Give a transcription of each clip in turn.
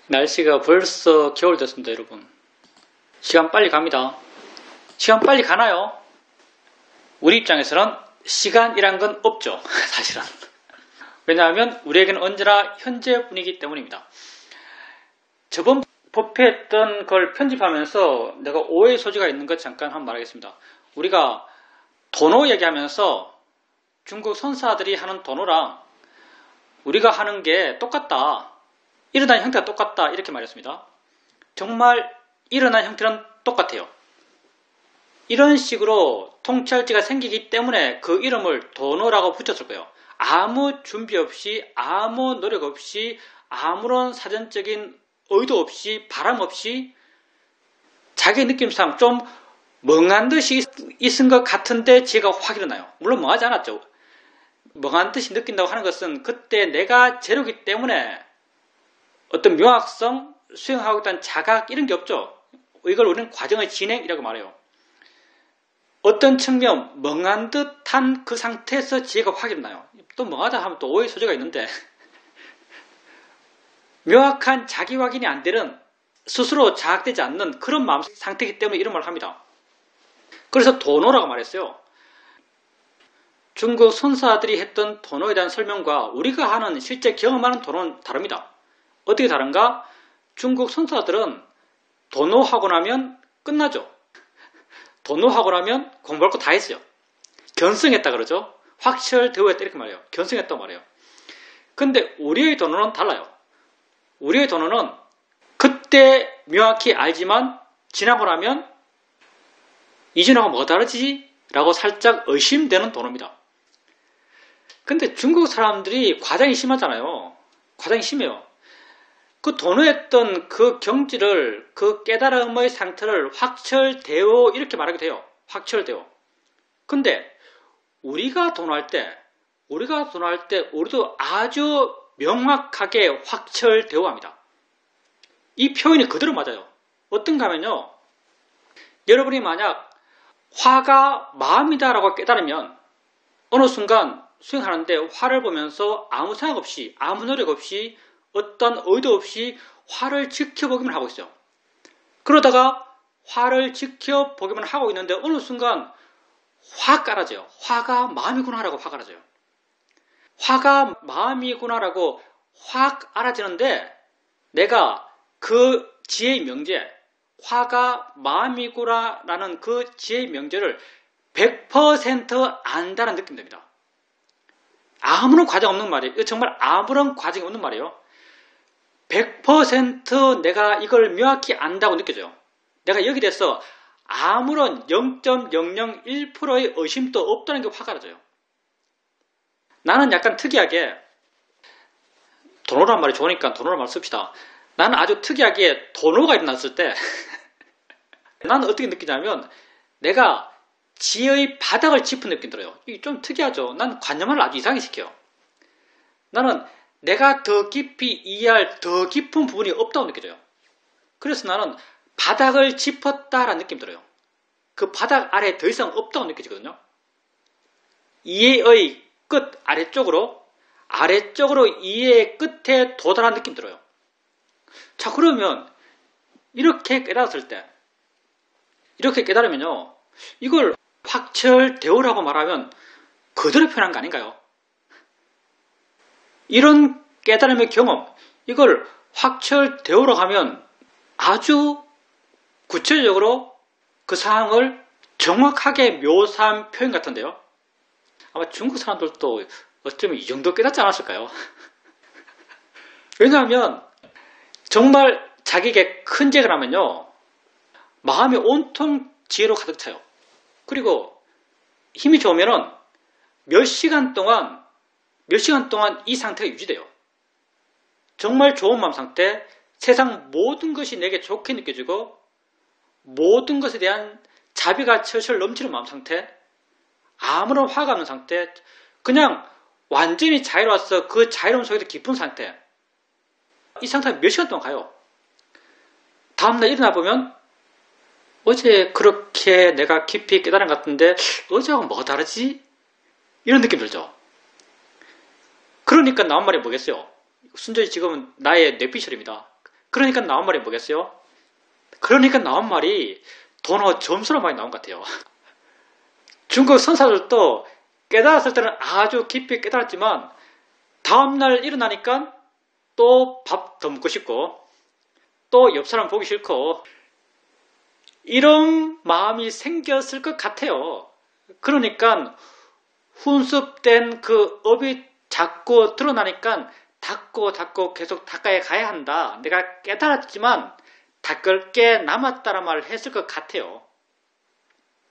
날씨가 벌써 겨울 됐습니다, 여러분. 시간 빨리 갑니다. 시간 빨리 가나요? 우리 입장에서는 시간이란 건 없죠, 사실은. 왜냐하면 우리에게는 언제나 현재 분이기 때문입니다. 저번 법회했던 걸 편집하면서 내가 오해의 소지가 있는 것 잠깐 한번 말하겠습니다. 우리가 도노 얘기하면서 중국 선사들이 하는 도노랑 우리가 하는 게 똑같다. 일어난 형태가 똑같다. 이렇게 말했습니다. 정말 일어난 형태는 똑같아요. 이런 식으로 통찰지가 생기기 때문에 그 이름을 도노라고 붙였을 거예요. 아무 준비 없이, 아무 노력 없이, 아무런 사전적인 의도 없이, 바람 없이 자기 느낌상 좀 멍한 듯이 있은 것 같은데 지가 확 일어나요. 물론 멍하지 않았죠. 멍한 듯이 느낀다고 하는 것은 그때 내가 제로기 때문에 어떤 명확성, 수행하고 있다는 자각 이런 게 없죠. 이걸 우리는 과정의 진행이라고 말해요. 어떤 측면 멍한 듯한 그 상태에서 지혜가 확 일어나요. 또 멍하다 하면 또 오해의 소지가 있는데 명확한 자기 확인이 안 되는 스스로 자각되지 않는 그런 마음 상태이기 때문에 이런 말을 합니다. 그래서 도노라고 말했어요. 중국 선사들이 했던 도노에 대한 설명과 우리가 하는 실제 경험하는 도노는 다릅니다. 어떻게 다른가? 중국 선사들은 도노하고 나면 끝나죠. 도노하고 나면 공부할 거 다 했어요. 견성했다 그러죠. 확철대오했다 이렇게 말해요. 견성했다고 말해요. 근데 우리의 도노는 달라요. 우리의 도노는 그때 명확히 알지만 지나고 나면 이전하고 뭐가 다르지? 라고 살짝 의심되는 도노입니다. 근데 중국 사람들이 과장이 심하잖아요. 과장이 심해요. 그 도노했던 그 경지를, 그 깨달음의 상태를 확철대오 이렇게 말하기도 해요. 확철대오. 근데 우리가 도노할 때 우리도 아주 명확하게 확철대오합니다. 이 표현이 그대로 맞아요. 어떤가 하면요. 여러분이 만약 화가 마음이다라고 깨달으면 어느 순간 수행하는데 화를 보면서 아무 생각 없이, 아무 노력 없이, 어떤 의도 없이 화를 지켜보기만 하고 있어요. 그러다가 화를 지켜보기만 하고 있는데 어느 순간 확 깔아져요. 화가 마음이구나라고 확 알아져요. 화가 마음이구나라고 확 알아지는데 내가 그 지혜의 명제, 화가 마음이구나라는 그 지혜의 명제를 100% 안다는 느낌이 듭니다. 아무런 과정 없는 말이에요. 이거 정말 아무런 과정이 없는 말이에요. 100% 내가 이걸 명확히 안다고 느껴져요. 내가 여기 대해서 아무런 0.001%의 의심도 없다는 게 확 알아져요. 나는 약간 특이하게 도노란 말이 좋으니까 도노란 말 씁시다. 나는 아주 특이하게 도노가 일어났을 때 나는 어떻게 느끼냐면 내가 지혜의 바닥을 짚은 느낌 들어요. 이게 좀 특이하죠. 난 관념을 아주 이상하게 시켜요. 나는 내가 더 깊이 이해할 더 깊은 부분이 없다고 느껴져요. 그래서 나는 바닥을 짚었다라는 느낌 들어요. 그 바닥 아래 더 이상 없다고 느껴지거든요. 이해의 끝 아래쪽으로 이해의 끝에 도달한 느낌 들어요. 자, 그러면 이렇게 깨달았을 때 이렇게 깨달으면요. 이걸 확철대오라고 말하면 그대로 표현한 거 아닌가요? 이런 깨달음의 경험, 이걸 확철대오라고 하면 아주 구체적으로 그 상황을 정확하게 묘사한 표현 같은데요. 아마 중국 사람들도 어쩌면 이 정도 깨닫지 않았을까요? 왜냐하면 정말 자기에게 큰 죄를 하면요. 마음이 온통 지혜로 가득 차요. 그리고 힘이 좋으면은 몇 시간 동안 이 상태가 유지돼요. 정말 좋은 마음 상태, 세상 모든 것이 내게 좋게 느껴지고 모든 것에 대한 자비가 철철 넘치는 마음 상태, 아무런 화가 없는 상태, 그냥 완전히 자유로워서 그 자유로움 속에서 깊은 상태. 이 상태가 몇 시간 동안 가요. 다음날 일어나 보면 어제 그렇게 내가 깊이 깨달은 것 같은데 어제하고 뭐가 다르지? 이런 느낌 들죠. 그러니까 나온 말이 뭐겠어요? 순전히 지금은 나의 뇌피셜입니다. 그러니까 나온 말이 뭐겠어요? 그러니까 나온 말이 도노 점수로 많이 나온 것 같아요. 중국 선사들도 깨달았을 때는 아주 깊이 깨달았지만 다음날 일어나니까 또 밥 더 먹고 싶고 또 옆 사람 보기 싫고 이런 마음이 생겼을 것 같아요. 그러니까 훈습된 그 업이 자꾸 드러나니까 닦고 계속 닦아야 가야 한다. 내가 깨달았지만 닦을 게 남았다는 말을 했을 것 같아요.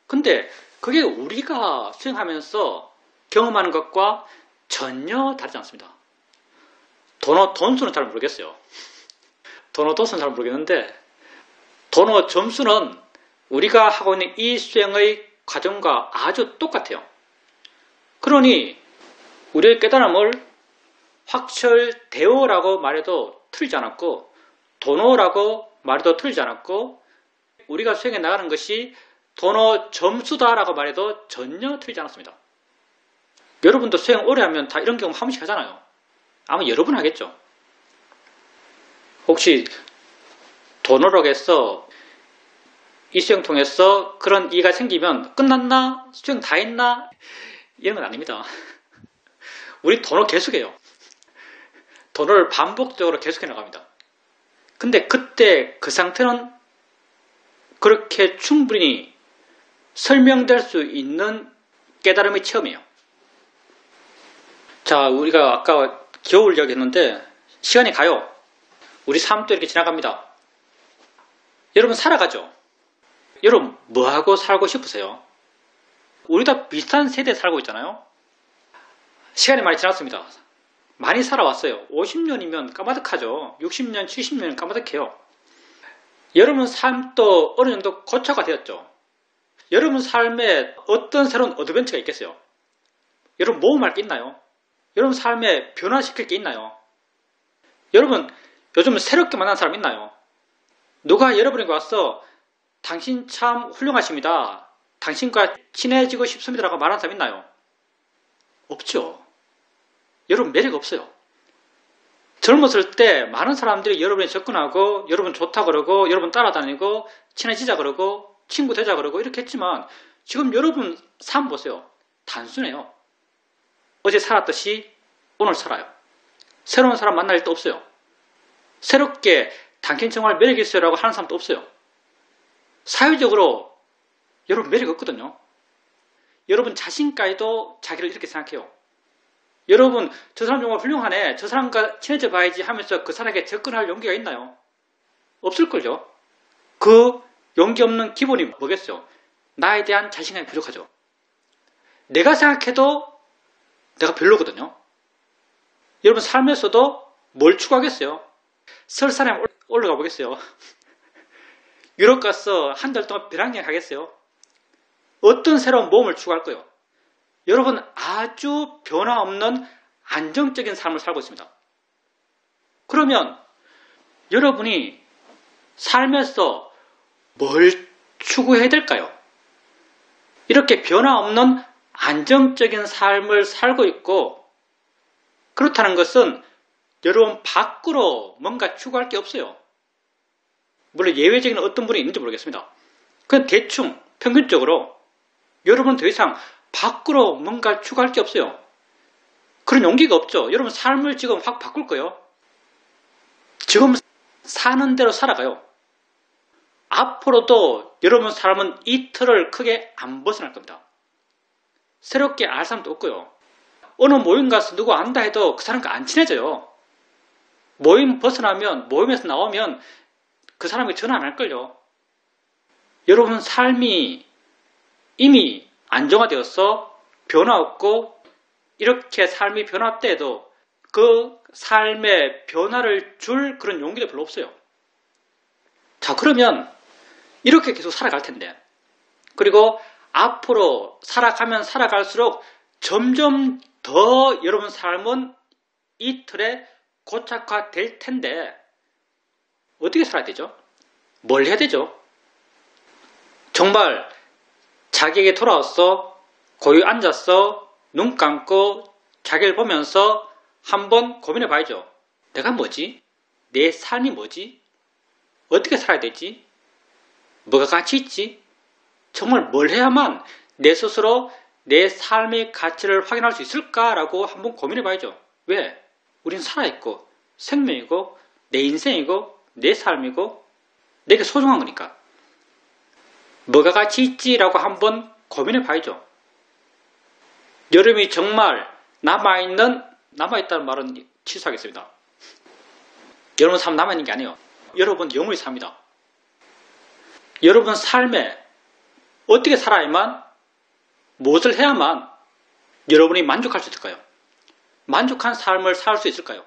근데 그게 우리가 수행하면서 경험하는 것과 전혀 다르지 않습니다. 돈수는 잘 모르겠어요. 돈수는 잘 모르겠는데 도노 점수는 우리가 하고 있는 이 수행의 과정과 아주 똑같아요. 그러니 우리의 깨달음을 확철대오라고 말해도 틀리지 않았고 도노라고 말해도 틀리지 않았고 우리가 수행해 나가는 것이 도노 점수다라고 말해도 전혀 틀리지 않았습니다. 여러분도 수행 오래 하면 다 이런 경험 한 번씩 하잖아요. 아마 여러 번 하겠죠. 혹시 도노력에서 이 수행 통해서 그런 이해가 생기면 끝났나? 수행 다 했나? 이런 건 아닙니다. 우리 도노 계속해요. 도노를 반복적으로 계속해 나갑니다. 근데 그때 그 상태는 그렇게 충분히 설명될 수 있는 깨달음의 체험이에요. 자, 우리가 아까 겨울 이야기했는데 시간이 가요. 우리 삶도 이렇게 지나갑니다. 여러분 살아가죠? 여러분 뭐하고 살고 싶으세요? 우리 다 비슷한 세대에 살고 있잖아요. 시간이 많이 지났습니다. 많이 살아왔어요. 50년이면 까마득하죠. 60년, 70년은 까마득해요. 여러분 삶도 어느 정도 고쳐가 되었죠. 여러분 삶에 어떤 새로운 어드벤처가 있겠어요? 여러분 모험할 게 있나요? 여러분 삶에 변화시킬 게 있나요? 여러분 요즘 새롭게 만난 사람 있나요? 누가 여러분에게 와서 당신 참 훌륭하십니다. 당신과 친해지고 싶습니다라고 말하는 사람 있나요? 없죠. 여러분 매력 없어요. 젊었을 때 많은 사람들이 여러분에 접근하고 여러분 좋다 그러고 여러분 따라다니고 친해지자 그러고 친구 되자 그러고 이렇게 했지만 지금 여러분 삶 보세요. 단순해요. 어제 살았듯이 오늘 살아요. 새로운 사람 만날 일도 없어요. 새롭게 당신 정말 매력 있어요 라고 하는 사람도 없어요. 사회적으로 여러분 매력 없거든요. 여러분 자신까지도 자기를 이렇게 생각해요. 여러분 저 사람 정말 훌륭하네. 저 사람과 친해져 봐야지 하면서 그 사람에게 접근할 용기가 있나요? 없을걸요. 그 용기 없는 기본이 뭐겠어요? 나에 대한 자신감이 부족하죠. 내가 생각해도 내가 별로거든요. 여러분 삶에서도 뭘 추구하겠어요? 설산에 올라가 보겠어요? 유럽 가서 한 달 동안 배낭여행 하겠어요? 어떤 새로운 모험을 추구할 거예요? 여러분 아주 변화 없는 안정적인 삶을 살고 있습니다. 그러면 여러분이 삶에서 뭘 추구해야 될까요? 이렇게 변화 없는 안정적인 삶을 살고 있고 그렇다는 것은 여러분 밖으로 뭔가 추구할 게 없어요. 물론 예외적인 어떤 분이 있는지 모르겠습니다. 그냥 대충 평균적으로 여러분은 더 이상 밖으로 뭔가 추구할 게 없어요. 그런 용기가 없죠. 여러분 삶을 지금 확 바꿀 거예요. 지금 사는 대로 살아가요. 앞으로도 여러분 삶은 이 틀을 크게 안 벗어날 겁니다. 새롭게 알 사람도 없고요. 어느 모임 가서 누구 안다 해도 그 사람과 안 친해져요. 모임 벗어나면 모임에서 나오면 그 사람에게 전화 안 할걸요. 여러분 삶이 이미 안정화되어서 변화 없고 이렇게 삶이 변화 때에도 그 삶에 변화를 줄 그런 용기도 별로 없어요. 자, 그러면 이렇게 계속 살아갈 텐데 그리고 앞으로 살아가면 살아갈수록 점점 더 여러분 삶은 이 틀에 고착화될 텐데 어떻게 살아야 되죠? 뭘 해야 되죠? 정말 자기에게 돌아와서 고요 앉아서 눈 감고 자기를 보면서 한번 고민해 봐야죠. 내가 뭐지? 내 삶이 뭐지? 어떻게 살아야 되지? 뭐가 가치 있지? 정말 뭘 해야만 내 스스로 내 삶의 가치를 확인할 수 있을까라고 한번 고민해 봐야죠. 왜? 우린 살아있고 생명이고 내 인생이고 내 삶이고 내게 소중한 거니까. 뭐가 가치 있지라고 한번 고민해 봐야죠. 여러분이 정말 남아있다는 말은 취소하겠습니다. 여러분 삶 남아있는 게 아니에요. 여러분 영원히 삽니다. 여러분 삶에 어떻게 살아야만, 무엇을 해야만 여러분이 만족할 수 있을까요? 만족한 삶을 살 수 있을까요?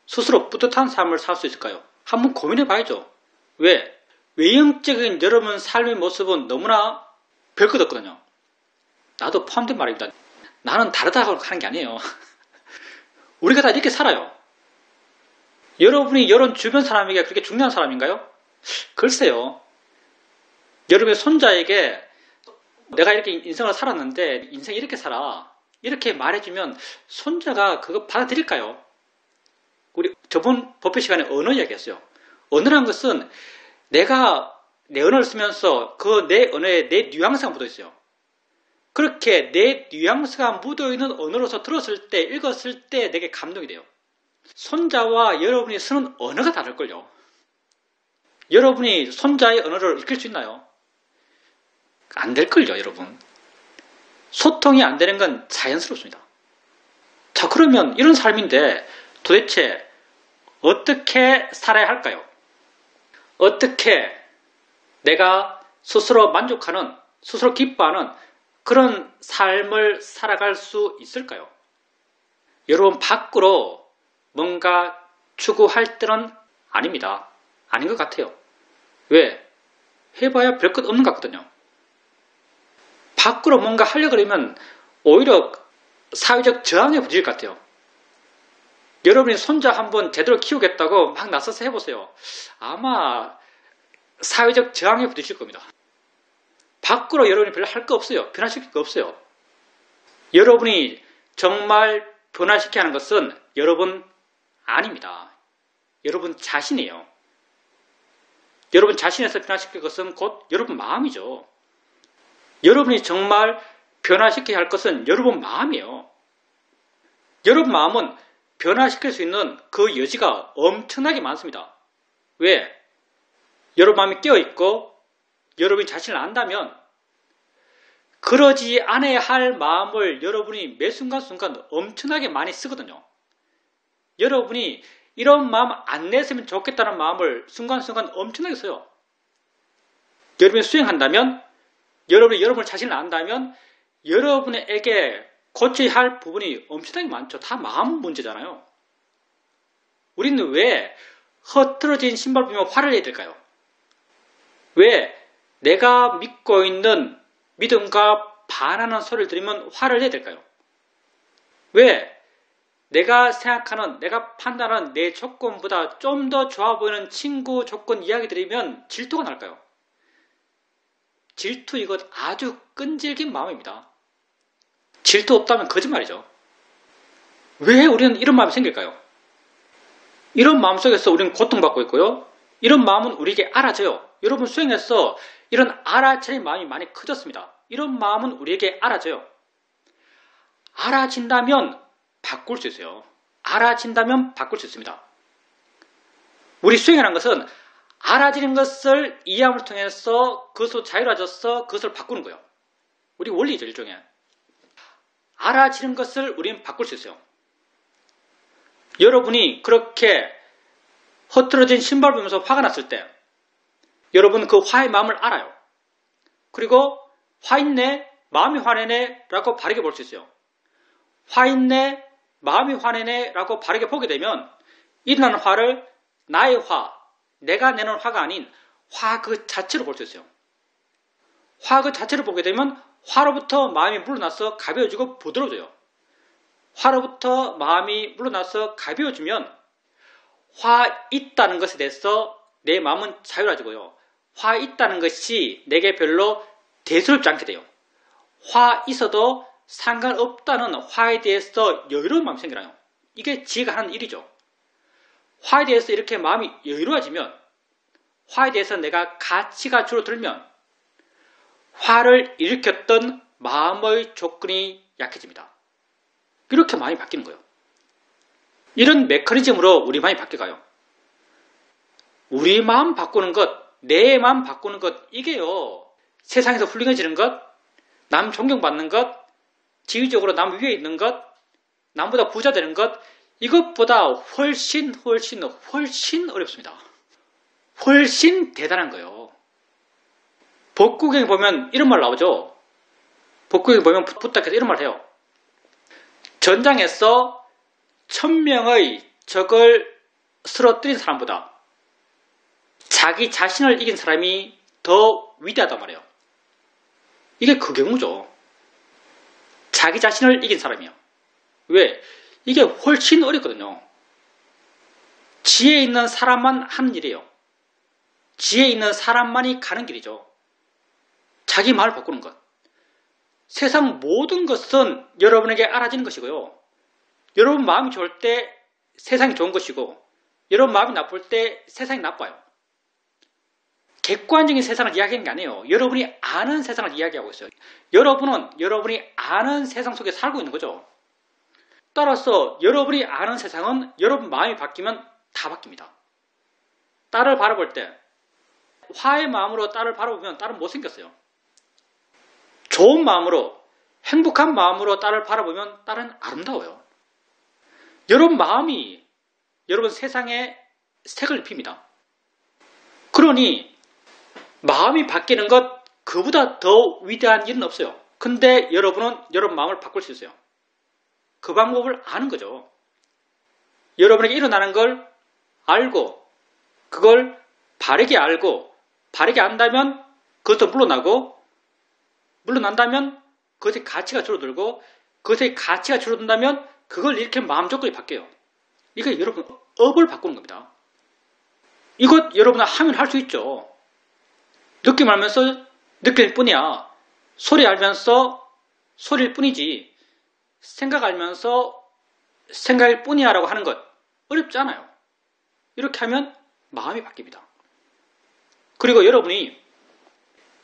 스스로 뿌듯한 삶을 살 수 있을까요? 한번 고민해 봐야죠. 왜? 외형적인 여러분 삶의 모습은 너무나 별것 없거든요. 나도 포함된 말입니다. 나는 다르다고 하는 게 아니에요. 우리가 다 이렇게 살아요. 여러분이 여러분 주변 사람에게 그렇게 중요한 사람인가요? 글쎄요. 여러분의 손자에게 내가 이렇게 인생을 살았는데 인생 이렇게 살아. 이렇게 말해주면 손자가 그거 받아들일까요? 우리 저번 법회 시간에 언어 이야기했어요. 언어란 것은 내가 내 언어를 쓰면서 그 내 언어에 내 뉘앙스가 묻어 있어요. 그렇게 내 뉘앙스가 묻어 있는 언어로서 들었을 때, 읽었을 때 내게 감동이 돼요. 손자와 여러분이 쓰는 언어가 다를걸요. 여러분이 손자의 언어를 익힐 수 있나요? 안 될걸요, 여러분. 소통이 안 되는 건 자연스럽습니다. 자, 그러면 이런 삶인데 도대체 어떻게 살아야 할까요? 어떻게 내가 스스로 만족하는, 스스로 기뻐하는 그런 삶을 살아갈 수 있을까요? 여러분, 밖으로 뭔가 추구할 때는 아닙니다. 아닌 것 같아요. 왜? 해봐야 별 것 없는 것 같거든요. 밖으로 뭔가 하려고 그러면 오히려 사회적 저항에 부딪힐 것 같아요. 여러분이 손자 한번 제대로 키우겠다고 막 나서서 해보세요. 아마 사회적 저항에 부딪힐 겁니다. 밖으로 여러분이 별로 할 거 없어요. 변화시킬 거 없어요. 여러분이 정말 변화시켜야 하는 것은 여러분 아닙니다. 여러분 자신이에요. 여러분 자신에서 변화시킬 것은 곧 여러분 마음이죠. 여러분이 정말 변화시켜야 할 것은 여러분 마음이에요. 여러분 마음은 변화시킬 수 있는 그 여지가 엄청나게 많습니다. 왜? 여러분 마음이 깨어있고 여러분이 자신을 안다면 그러지 않아야 할 마음을 여러분이 매 순간순간 엄청나게 많이 쓰거든요. 여러분이 이런 마음 안 냈으면 좋겠다는 마음을 순간순간 엄청나게 써요. 여러분이 수행한다면, 여러분이 여러분 자신을 안다면 여러분에게 고쳐야 할 부분이 엄청나게 많죠. 다 마음 문제잖아요. 우리는 왜 흐트러진 신발 보면 화를 내야 될까요? 왜 내가 믿고 있는 믿음과 반하는 소리를 들으면 화를 내야 될까요? 왜 내가 생각하는, 내가 판단하는 내 조건보다 좀 더 좋아 보이는 친구 조건 이야기 들으면 질투가 날까요? 질투 이것 아주 끈질긴 마음입니다. 질투 없다면 거짓말이죠. 왜 우리는 이런 마음이 생길까요? 이런 마음 속에서 우리는 고통받고 있고요. 이런 마음은 우리에게 알아져요. 여러분 수행해서 이런 알아차린 마음이 많이 커졌습니다. 이런 마음은 우리에게 알아져요. 알아진다면 바꿀 수 있어요. 알아진다면 바꿀 수 있습니다. 우리 수행이라는 것은 알아지는 것을 이해함을 통해서 그것으로 자유로워져서 그것을 바꾸는 거예요. 우리 원리죠, 일종의. 알아지는 것을 우리는 바꿀 수 있어요. 여러분이 그렇게 흐트러진 신발 보면서 화가 났을 때 여러분 그 화의 마음을 알아요. 그리고 화 있네, 마음이 화내네 라고 바르게 볼 수 있어요. 화 있네, 마음이 화내네 라고 바르게 보게 되면 일어나는 화를 나의 화, 내가 내는 화가 아닌 화 그 자체로 볼 수 있어요. 화 그 자체를 보게 되면 화로부터 마음이 물러나서 가벼워지고 부드러워져요. 화로부터 마음이 물러나서 가벼워지면 화 있다는 것에 대해서 내 마음은 자유로워지고요. 화 있다는 것이 내게 별로 대수롭지 않게 돼요. 화 있어도 상관없다는 화에 대해서 여유로운 마음이 생겨나요. 이게 지혜가 하는 일이죠. 화에 대해서 이렇게 마음이 여유로워지면 화에 대해서 내가 가치가 줄어들면 화를 일으켰던 마음의 조건이 약해집니다. 이렇게 마음이 바뀌는 거예요. 이런 메커니즘으로 우리 마음이 바뀌어가요. 우리 마음 바꾸는 것, 내 마음 바꾸는 것, 이게요. 세상에서 훌륭해지는 것, 남 존경받는 것, 지위적으로 남 위에 있는 것, 남보다 부자 되는 것, 이것보다 훨씬 어렵습니다. 훨씬 대단한 거예요. 복국에 보면 이런 말 나오죠. 복국에 보면 부탁해서 이런 말 해요. 전장에서 1000명의 적을 쓰러뜨린 사람보다 자기 자신을 이긴 사람이 더 위대하단 말이에요. 이게 그 경우죠. 자기 자신을 이긴 사람이요. 왜? 이게 훨씬 어렵거든요. 지혜 있는 사람만 하는 일이에요. 지혜 있는 사람만이 가는 길이죠. 자기 마음을 바꾸는 것. 세상 모든 것은 여러분에게 알아지는 것이고요. 여러분 마음이 좋을 때 세상이 좋은 것이고, 여러분 마음이 나쁠 때 세상이 나빠요. 객관적인 세상을 이야기하는 게 아니에요. 여러분이 아는 세상을 이야기하고 있어요. 여러분은 여러분이 아는 세상 속에 살고 있는 거죠. 따라서 여러분이 아는 세상은 여러분 마음이 바뀌면 다 바뀝니다. 딸을 바라볼 때 화의 마음으로 딸을 바라보면 딸은 못생겼어요. 좋은 마음으로, 행복한 마음으로 딸을 바라보면 딸은 아름다워요. 여러분 마음이 여러분 세상에 색을 입힙니다. 그러니 마음이 바뀌는 것, 그보다 더 위대한 일은 없어요. 근데 여러분은 여러분 마음을 바꿀 수 있어요. 그 방법을 아는 거죠. 여러분에게 일어나는 걸 알고, 그걸 바르게 알고, 바르게 안다면 그것도 물러난다면 그것의 가치가 줄어들고, 그것의 가치가 줄어든다면 그걸 일으키는 마음 조건이 바뀌어요. 이게 여러분 업을 바꾸는 겁니다. 이것 여러분은 하면 할 수 있죠. 느낌 알면서 느낄 뿐이야. 소리 알면서 소리일 뿐이지. 생각 알면서 생각일 뿐이야 라고 하는 것 어렵지 않아요. 이렇게 하면 마음이 바뀝니다. 그리고 여러분이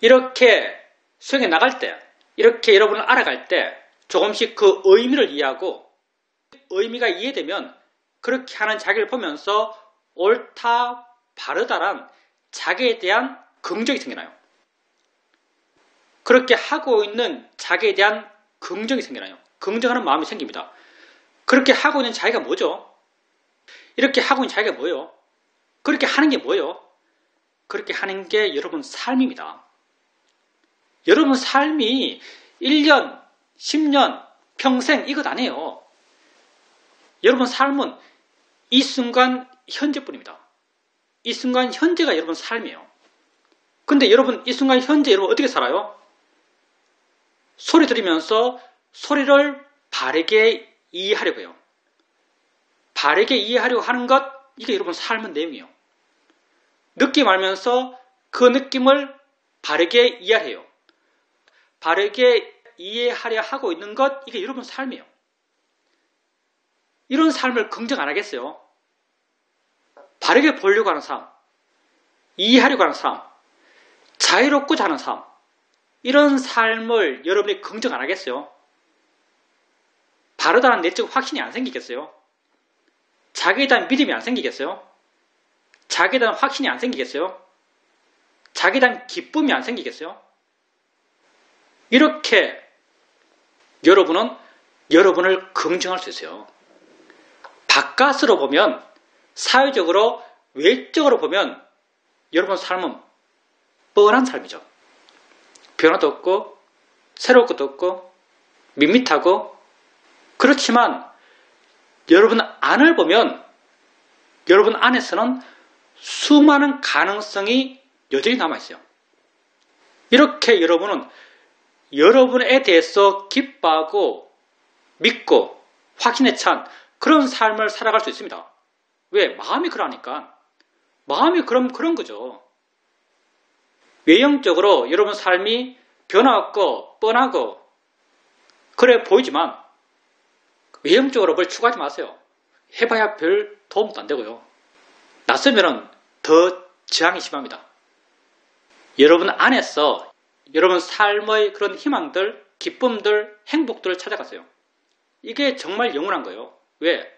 이렇게 수행에 나갈 때, 이렇게 여러분을 알아갈 때 조금씩 그 의미를 이해하고, 의미가 이해되면 그렇게 하는 자기를 보면서 옳다, 바르다란 자기에 대한 긍정이 생겨나요. 그렇게 하고 있는 자기에 대한 긍정이 생겨나요. 긍정하는 마음이 생깁니다. 그렇게 하고 있는 자기가 뭐죠? 이렇게 하고 있는 자기가 뭐예요? 그렇게 하는 게 뭐예요? 그렇게 하는 게 여러분 삶입니다. 여러분 삶이 1년, 10년, 평생 이것 아니에요. 여러분 삶은 이 순간 현재뿐입니다. 이 순간 현재가 여러분 삶이에요. 근데 여러분 이 순간 현재 여러분 어떻게 살아요? 소리 들으면서 소리를 바르게 이해하려고 해요. 바르게 이해하려고 하는 것, 이게 여러분 삶의 내용이에요. 느낌 알면서 그 느낌을 바르게 이해해요. 바르게 이해하려 하고 있는 것, 이게 여러분 삶이에요. 이런 삶을 긍정 안 하겠어요? 바르게 보려고 하는 삶, 이해하려고 하는 삶, 자유롭고자 하는 삶, 이런 삶을 여러분이 긍정 안 하겠어요? 바르다는 내적 확신이 안 생기겠어요? 자기에 대한 믿음이 안 생기겠어요? 자기에 대한 확신이 안 생기겠어요? 자기에 대한 기쁨이 안 생기겠어요? 이렇게 여러분은 여러분을 긍정할 수 있어요. 바깥으로 보면, 사회적으로, 외적으로 보면 여러분 삶은 뻔한 삶이죠. 변화도 없고 새로울 것도 없고 밋밋하고, 그렇지만 여러분 안을 보면 여러분 안에서는 수많은 가능성이 여전히 남아있어요. 이렇게 여러분은 여러분에 대해서 기뻐하고 믿고 확신에 찬 그런 삶을 살아갈 수 있습니다. 왜? 마음이 그러니까. 마음이 그런 거죠. 외형적으로 여러분 삶이 변화 없고 뻔하고 그래 보이지만 외형적으로 뭘 추구하지 마세요. 해봐야 별 도움도 안 되고요. 낯설면 더 저항이 심합니다. 여러분 안에서 여러분 삶의 그런 희망들, 기쁨들, 행복들을 찾아가세요. 이게 정말 영원한 거예요. 왜?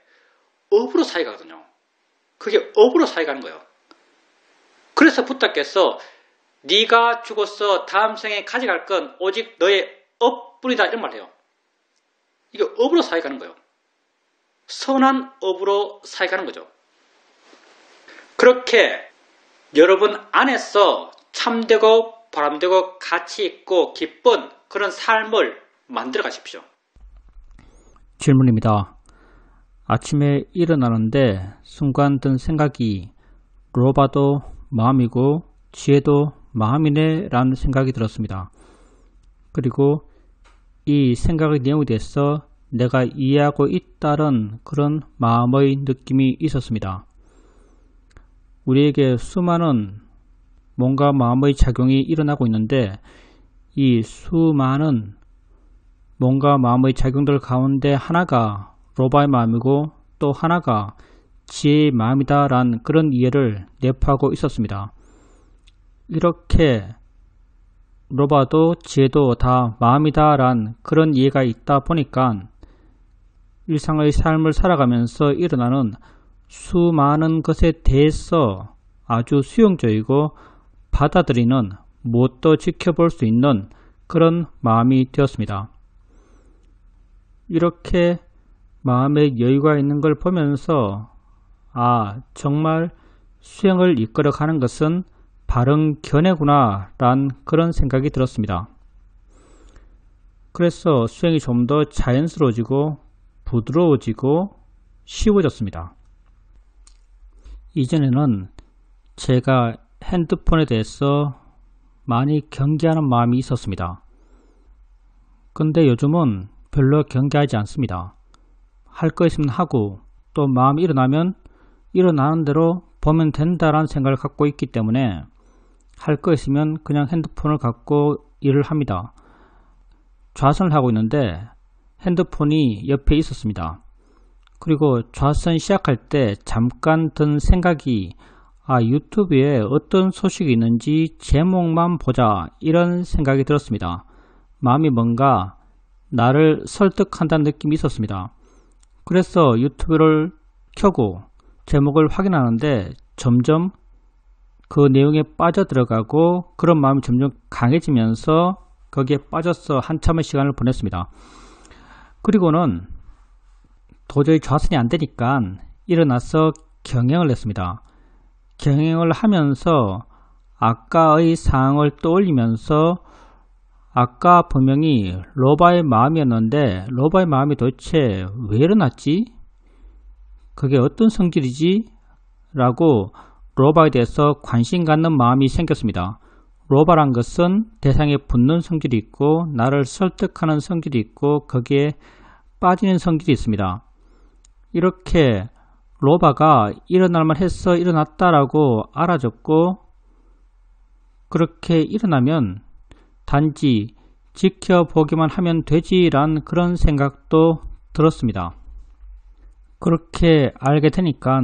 업으로 사이가거든요. 그게 업으로 사이가는 거예요. 그래서 부탁께서 네가 죽어서 다음 생에 가져갈 건 오직 너의 업뿐이다 이런 말을 해요. 이게 업으로 사이가는 거예요. 선한 업으로 사이가는 거죠. 그렇게 여러분 안에서 참되고 바람되고 가치 있고 기쁜 그런 삶을 만들어 가십시오. 질문입니다. 아침에 일어나는데 순간 든 생각이 로바도 마음이고 지혜도 마음이네 라는 생각이 들었습니다. 그리고 이 생각의 내용에 대해서 내가 이해하고 있다는 그런 마음의 느낌이 있었습니다. 우리에게 수많은 뭔가 마음의 작용이 일어나고 있는데 이 수많은 뭔가 마음의 작용들 가운데 하나가 로바의 마음이고 또 하나가 지혜의 마음이다 라는 그런 이해를 내포하고 있었습니다. 이렇게 로바도 지혜도 다 마음이다 란 그런 이해가 있다 보니까 일상의 삶을 살아가면서 일어나는 수많은 것에 대해서 아주 수용적이고 받아들이는 무엇도 지켜볼 수 있는 그런 마음이 되었습니다. 이렇게 마음의 여유가 있는 걸 보면서 정말 수행을 이끌어가는 것은 바른 견해구나 란 그런 생각이 들었습니다. 그래서 수행이 좀 더 자연스러워지고 부드러워지고 쉬워졌습니다. 이전에는 제가 핸드폰에 대해서 많이 경계하는 마음이 있었습니다. 근데 요즘은 별로 경계하지 않습니다. 할 거 있으면 하고 또 마음이 일어나면 일어나는 대로 보면 된다라는 생각을 갖고 있기 때문에 할 거 있으면 그냥 핸드폰을 갖고 일을 합니다. 좌선을 하고 있는데 핸드폰이 옆에 있었습니다. 그리고 좌선 시작할 때 잠깐 든 생각이 유튜브에 어떤 소식이 있는지 제목만 보자 이런 생각이 들었습니다. 마음이 뭔가 나를 설득한다는 느낌이 있었습니다. 그래서 유튜브를 켜고 제목을 확인하는데 점점 그 내용에 빠져들어가고 그런 마음이 점점 강해지면서 거기에 빠져서 한참의 시간을 보냈습니다. 그리고는 도저히 좌선이 안 되니까 일어나서 경행을 했습니다. 경행을 하면서 아까의 상황을 떠올리면서 아까 분명히 로바의 마음이었는데 로바의 마음이 도대체 왜 일어났지? 그게 어떤 성질이지? 라고 로바에 대해서 관심 갖는 마음이 생겼습니다. 로바란 것은 대상에 붙는 성질이 있고 나를 설득하는 성질이 있고 거기에 빠지는 성질이 있습니다. 이렇게 로바가 일어날만 해서 일어났다라고 알아줬고 그렇게 일어나면 단지 지켜보기만 하면 되지란 그런 생각도 들었습니다. 그렇게 알게 되니까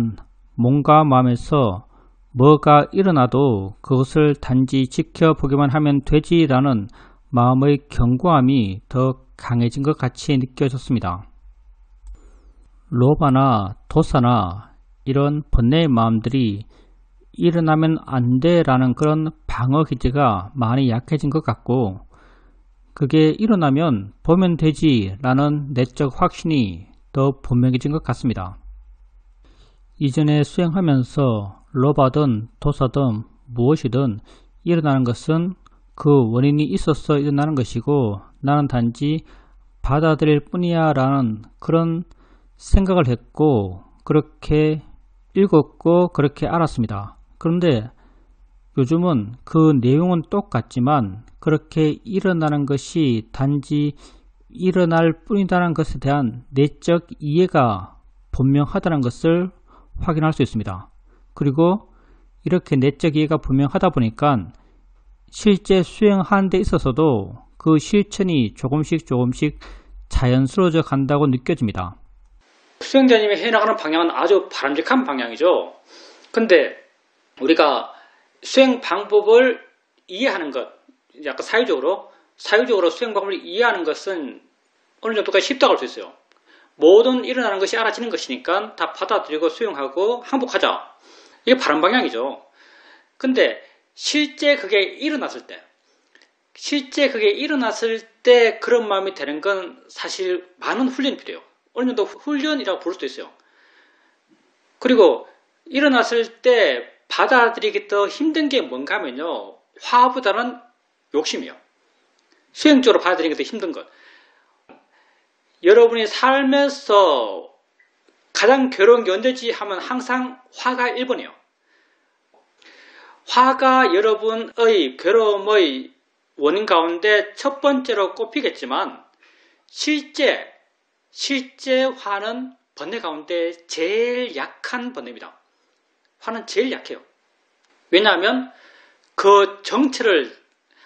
몸과 마음에서 뭐가 일어나도 그것을 단지 지켜보기만 하면 되지라는 마음의 견고함이 더 강해진 것 같이 느껴졌습니다. 로바나 도사나 이런 번뇌의 마음들이 일어나면 안 돼라는 그런 방어 기제가 많이 약해진 것 같고 그게 일어나면 보면 되지라는 내적 확신이 더 분명해진 것 같습니다. 이전에 수행하면서 로바든 도사든 무엇이든 일어나는 것은 그 원인이 있어서 일어나는 것이고 나는 단지 받아들일 뿐이야 라는 그런 생각을 했고 그렇게 읽었고 그렇게 알았습니다. 그런데 요즘은 그 내용은 똑같지만 그렇게 일어나는 것이 단지 일어날 뿐이라는 것에 대한 내적 이해가 분명하다는 것을 확인할 수 있습니다. 그리고 이렇게 내적 이해가 분명하다 보니까 실제 수행하는 데 있어서도 그 실천이 조금씩 자연스러워져 간다고 느껴집니다. 수행자님이 해나가는 방향은 아주 바람직한 방향이죠. 근데 우리가 수행 방법을 이해하는 것, 약간 사유적으로 수행 방법을 이해하는 것은 어느 정도까지 쉽다고 할 수 있어요. 모든 일어나는 것이 알아지는 것이니까 다 받아들이고 수용하고 항복하자. 이게 바른 방향이죠. 근데 실제 그게 일어났을 때 그런 마음이 되는 건 사실 많은 훈련이 필요해요. 어느 정도 훈련이라고 부를 수도 있어요. 그리고 일어났을 때 받아들이기 더 힘든 게 뭔가 하면요. 화보다는 욕심이요. 수행적으로 받아들이기 더 힘든 것. 여러분이 살면서 가장 괴로운 게 언제지 하면 항상 화가 1번이에요. 화가 여러분의 괴로움의 원인 가운데 첫 번째로 꼽히겠지만 실제 화는 번뇌 가운데 제일 약한 번뇌입니다. 화는 제일 약해요. 왜냐하면 그 정체를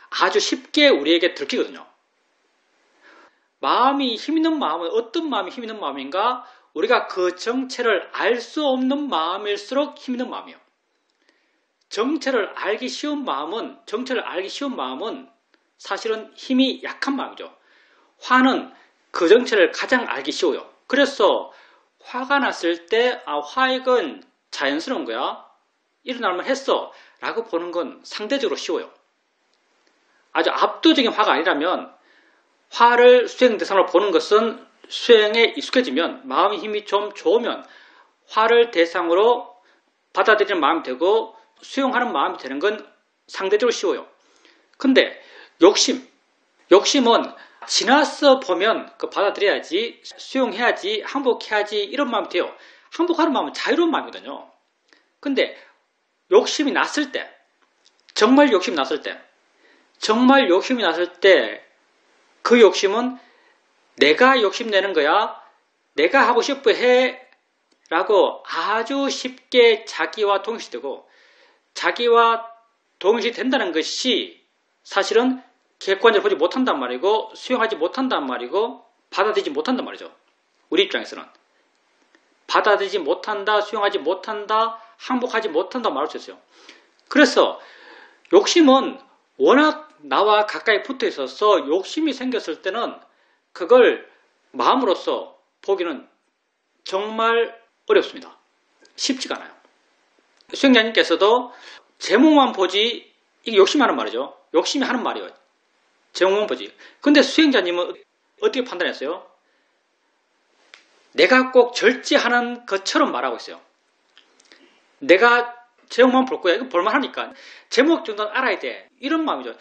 아주 쉽게 우리에게 들키거든요. 마음이 힘있는 마음은 어떤 마음이 힘있는 마음인가? 우리가 그 정체를 알 수 없는 마음일수록 힘있는 마음이에요. 정체를 알기 쉬운 마음은 사실은 힘이 약한 마음이죠. 화는 그 정체를 가장 알기 쉬워요. 그래서 화가 났을 때 화익은 자연스러운 거야. 일어날만 했어. 라고 보는 건 상대적으로 쉬워요. 아주 압도적인 화가 아니라면 화를 수행 대상으로 보는 것은 수행에 익숙해지면 마음의 힘이 좀 좋으면 화를 대상으로 받아들이는 마음이 되고 수용하는 마음이 되는 건 상대적으로 쉬워요. 근데 욕심은 지나서 보면 받아들여야지, 수용해야지, 항복해야지 이런 마음이 돼요. 항복하는 마음은 자유로운 마음이거든요. 근데 욕심이 났을 때, 정말 욕심이 났을 때 그 욕심은 내가 욕심내는 거야, 내가 하고 싶어 해 라고 아주 쉽게 자기와 동시되고 자기와 동시된다는 것이 사실은 객관적으로 보지 못한단 말이고 수용하지 못한단 말이고 받아들이지 못한단 말이죠. 우리 입장에서는 받아들이지 못한다, 수용하지 못한다, 항복하지 못한다 말할 수 있어요. 그래서 욕심은 워낙 나와 가까이 붙어 있어서 욕심이 생겼을 때는 그걸 마음으로서 보기는 정말 어렵습니다. 쉽지가 않아요. 수행자님께서도 제목만 보지, 이게 욕심이 하는 말이죠. 욕심이 하는 말이에요. 제목만 보지. 근데 수행자님은 어떻게 판단했어요? 내가 꼭 절제하는 것처럼 말하고 있어요. 내가 제목만 볼 거야. 이거 볼만하니까. 제목 정도는 알아야 돼. 이런 마음이죠.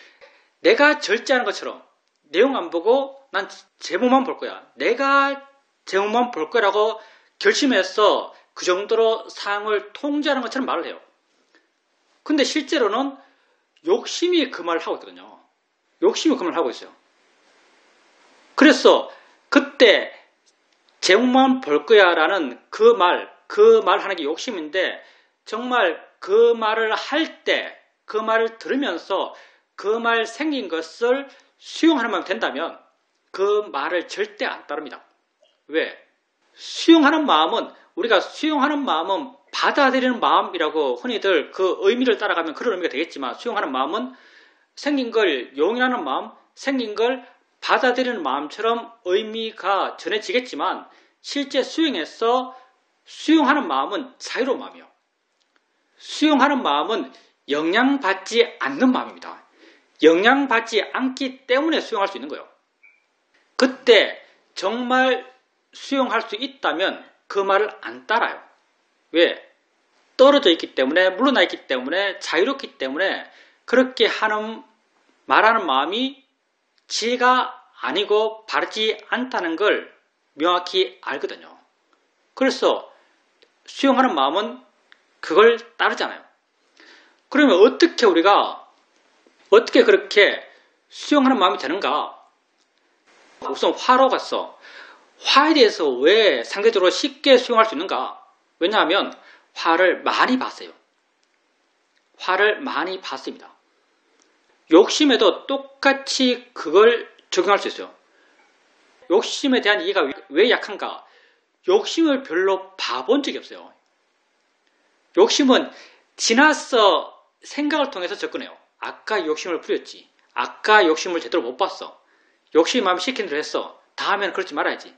내가 절제하는 것처럼 내용 안 보고 난 제목만 볼 거야. 내가 제목만 볼 거라고 결심해서 그 정도로 상황을 통제하는 것처럼 말을 해요. 근데 실제로는 욕심이 그 말을 하고 있거든요. 욕심이 그 말을 하고 있어요. 그래서 그때 제목만 볼 거야 라는 그 말 하는 게 욕심인데 정말 그 말을 할 때, 그 말을 들으면서 그 말 생긴 것을 수용하는 마음이 된다면 그 말을 절대 안 따릅니다. 왜? 수용하는 마음은 우리가 수용하는 마음은 받아들이는 마음이라고 흔히들 그 의미를 따라가면 그런 의미가 되겠지만 수용하는 마음은 생긴 걸 용인하는 마음, 생긴 걸 받아들이는 마음처럼 의미가 전해지겠지만 실제 수용에서 수용하는 마음은 자유로운 마음이에요. 수용하는 마음은 영향받지 않는 마음입니다. 영향받지 않기 때문에 수용할 수 있는 거예요. 그때 정말 수용할 수 있다면 그 말을 안 따라요. 왜? 떨어져 있기 때문에, 물러나 있기 때문에, 자유롭기 때문에 그렇게 말하는 마음이 지혜가 아니고 바르지 않다는 걸 명확히 알거든요. 그래서 수용하는 마음은 그걸 따르잖아요. 그러면 어떻게 그렇게 수용하는 마음이 되는가? 우선 화로 갔어. 화에 대해서 왜 상대적으로 쉽게 수용할 수 있는가? 왜냐하면 화를 많이 봤어요. 화를 많이 봤습니다. 욕심에도 똑같이 그걸 적용할 수 있어요. 욕심에 대한 이해가 왜 약한가? 욕심을 별로 봐본 적이 없어요. 욕심은 지나서 생각을 통해서 접근해요. 아까 욕심을 부렸지. 아까 욕심을 제대로 못 봤어. 욕심이 마음이 시킨 대로 했어. 다음에는 그러지 말아야지.